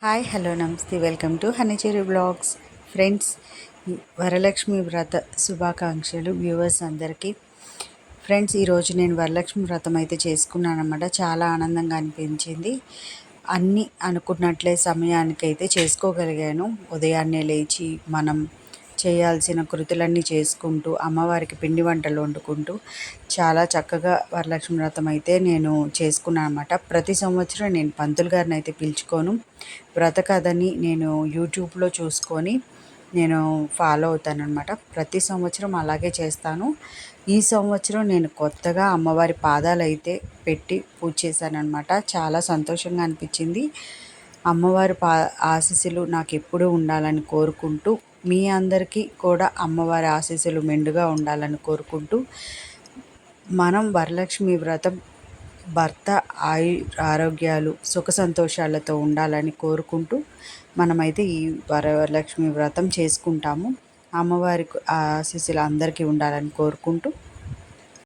Hi hello నమస్తే welcome to honey cherry blogs. Friends, Varalakshmi వ్రత శుభాకాంక్షలు వ్యూవర్స్ అందరికీ. ఫ్రెండ్స్, ఈరోజు నేను వరలక్ష్మి వ్రతం అయితే చేసుకున్నాను అన్నమాట. చాలా ఆనందంగా అనిపించింది. అన్నీ అనుకున్నట్లే సమయానికి అయితే చేసుకోగలిగాను. ఉదయాన్నే లేచి మనం చేయాల్సిన కృతులన్నీ చేసుకుంటూ అమ్మవారికి పిండి వంటలు వండుకుంటూ చాలా చక్కగా వరలక్ష్మి వ్రతం అయితే నేను చేసుకున్నాను అన్నమాట. ప్రతి సంవత్సరం నేను పంతులు గారిని అయితే పిలుచుకోను. వ్రత కథని నేను యూట్యూబ్లో చూసుకొని నేను ఫాలో అవుతానన్నమాట. ప్రతి సంవత్సరం అలాగే చేస్తాను. ఈ సంవత్సరం నేను కొత్తగా అమ్మవారి పాదాలు అయితే పెట్టి పూజ చేశానన్నమాట. చాలా సంతోషంగా అనిపించింది. అమ్మవారి ఆశీస్సులు నాకు ఎప్పుడూ ఉండాలని కోరుకుంటూ, మీ అందరికీ కూడా అమ్మవారి ఆశీస్సులు మెండుగా ఉండాలని కోరుకుంటూ, మనం వరలక్ష్మి వ్రతం భర్త ఆరోగ్యాలు సుఖ సంతోషాలతో ఉండాలని కోరుకుంటూ మనమైతే ఈ వరలక్ష్మి వ్రతం చేసుకుంటాము. అమ్మవారి ఆశీస్సులు అందరికీ ఉండాలని కోరుకుంటూ